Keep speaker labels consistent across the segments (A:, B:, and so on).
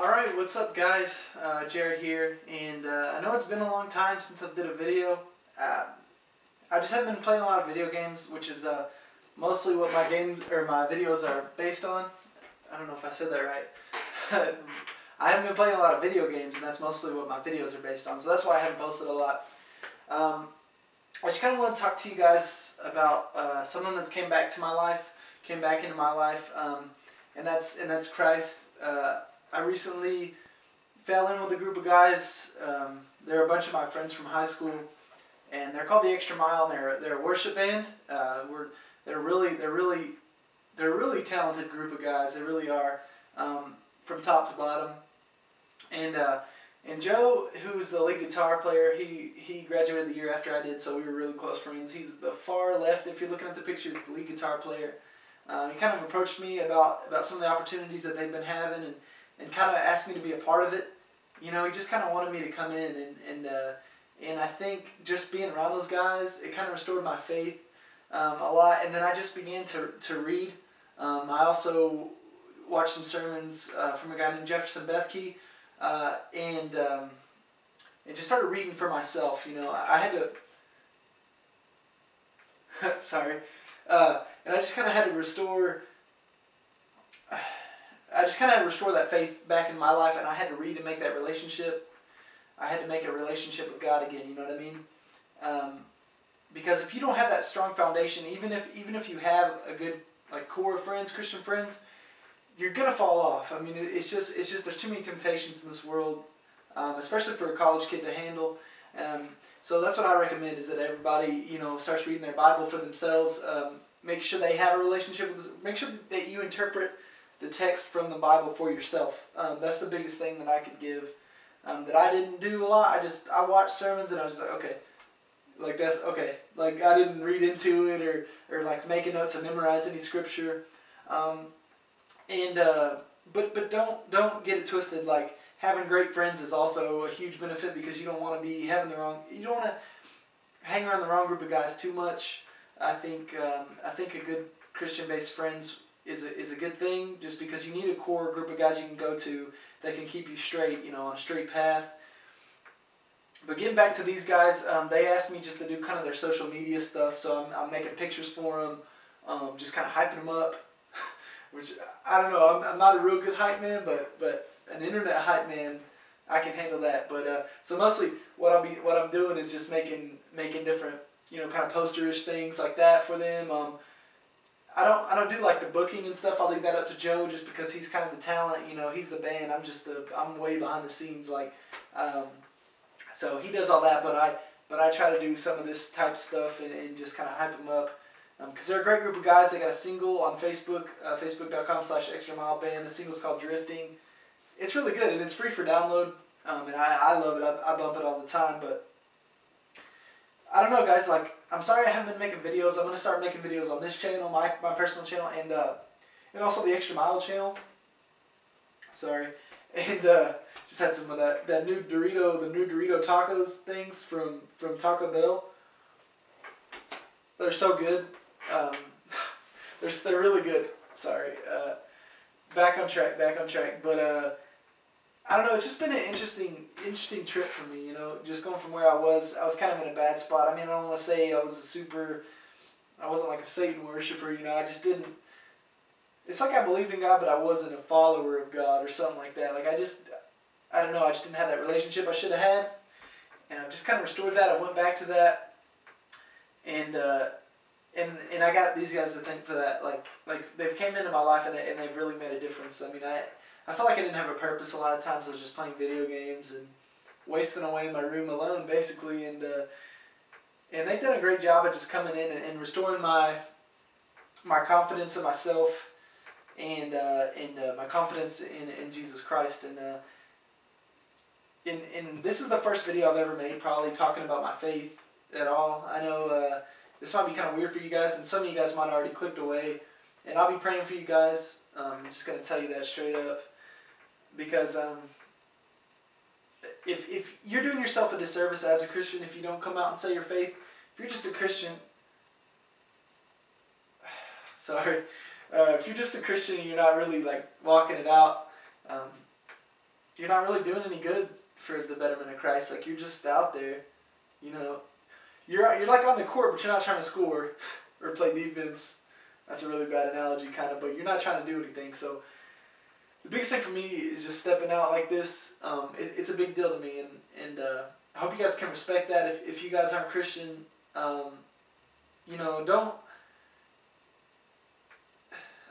A: Alright, what's up guys? Jared here, and I know it's been a long time since I did a video. I just haven't been playing a lot of video games, which is mostly what my videos are based on. I don't know if I said that right. I haven't been playing a lot of video games, and that's mostly what my videos are based on, so that's why I haven't posted a lot. I just kind of want to talk to you guys about someone that's came back into my life, and that's Christ. I recently fell in with a group of guys. They're a bunch of my friends from high school, and they're called the Extra Mile. And they're a worship band. They're a really talented group of guys. They really are, from top to bottom. And Joe, who's the lead guitar player, he graduated the year after I did, so we were really close friends. He's the far left, if you're looking at the pictures, the lead guitar player. He kind of approached me about some of the opportunities that they've been having, and kind of asked me to be a part of it. You know, he just kind of wanted me to come in, and I think just being around those guys, it kind of restored my faith a lot. And then I just began to read. I also watched some sermons from a guy named Jefferson Bethke, and just started reading for myself. You know, I had to sorry, and I just kind of had to restore. I just kind of had to restore that faith back in my life, and I had to read and make that relationship. I had to make a relationship with God again. You know what I mean? Because if you don't have that strong foundation, even if you have a good core of friends, Christian friends, you're gonna fall off. I mean, it's just there's too many temptations in this world, especially for a college kid to handle. So that's what I recommend, is that everybody starts reading their Bible for themselves. Make sure they have a relationship with this. Make sure that you interpret the text from the Bible for yourself. That's the biggest thing that I could give. That I didn't do a lot. I watched sermons and I was just like, okay, like that's okay. Like I didn't read into it or like making notes and memorize any scripture. But don't get it twisted. Like having great friends is also a huge benefit, because you don't want to be you don't want to hang around the wrong group of guys too much. I think a good Christian-based friends is a good thing, just because you need a core group of guys you can go to that can keep you straight, on a straight path. But getting back to these guys, they asked me just to do kind of their social media stuff, so I'm making pictures for them, just kind of hyping them up, which I don't know, I'm not a real good hype man, but an internet hype man, I can handle that. But so mostly what I'm doing is just making different kind of posterish things like that for them. I don't do like the booking and stuff. I'll leave that up to Joe, just because he's kind of the talent. He's the band. I'm way behind the scenes. So he does all that, but I try to do some of this type stuff and just kind of hype them up, because they're a great group of guys. They got a single on Facebook, facebook.com/extramileband. The single's called Drifting. It's really good, and it's free for download. And I love it. I bump it all the time. But I don't know, guys. I'm sorry I haven't been making videos. I'm gonna start making videos on this channel, my personal channel, and also the Extra Mile channel. Sorry, and just had some of the new Dorito tacos things from Taco Bell. They're so good. They're really good. Sorry. Back on track. But I don't know. It's just been an interesting trip for me. Just going from where I was kind of in a bad spot. I mean, I don't want to say I wasn't like a Satan worshiper. I just didn't. It's like I believed in God, but I wasn't a follower of God or something like that. I don't know. I just didn't have that relationship I should have had, and I've just kind of restored that. I went back to that, and I got these guys to thank for that. Like they've came into my life and they've really made a difference. I mean, I felt like I didn't have a purpose a lot of times. I was just playing video games and wasting away in my room alone, basically. And they've done a great job at just coming in and restoring my confidence in myself, and my confidence in Jesus Christ. And this is the first video I've ever made, probably talking about my faith at all. I know this might be kind of weird for you guys, and some of you guys might have already clicked away. And I'll be praying for you guys. I'm just going to tell you that straight up. Because if you're doing yourself a disservice as a Christian if you don't come out and say your faith. If you're just a Christian, sorry, if you're just a Christian and you're not really walking it out, you're not really doing any good for the betterment of Christ. Like, you're just out there, you know. You're like on the court, but you're not trying to score or play defense. That's a really bad analogy, kind of, but you're not trying to do anything. So the biggest thing for me is just stepping out like this. It's a big deal to me, and I hope you guys can respect that. If you guys aren't Christian, you know, don't.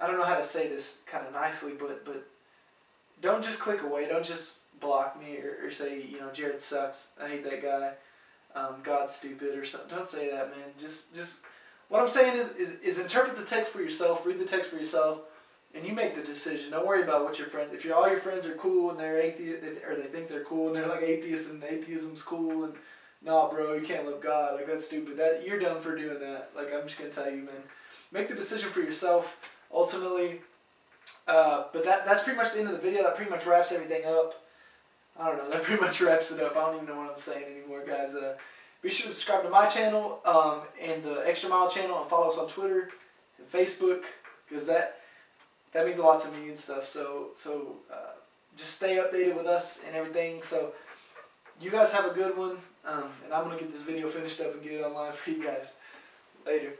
A: I don't know how to say this kind of nicely, but don't just click away. Don't just block me or say, you know, Jared sucks. I hate that guy. God's stupid or something. Don't say that, man. Just what I'm saying is interpret the text for yourself. Read the text for yourself, and you make the decision. Don't worry about what your friends. If all your friends are cool and they're atheist, or they think they're cool and they're like atheists and atheism's cool and nah, bro, you can't love God. Like, that's stupid. That you're dumb for doing that. Like, I'm just gonna tell you, man. Make the decision for yourself. Ultimately. But that's pretty much the end of the video. That pretty much wraps everything up. I don't know. That pretty much wraps it up. I don't even know what I'm saying anymore, guys. Be sure to subscribe to my channel and the Extra Mile channel, and follow us on Twitter and Facebook, because that means a lot to me and stuff. So just stay updated with us and everything. So you guys have a good one, and I'm gonna get this video finished up and get it online for you guys later.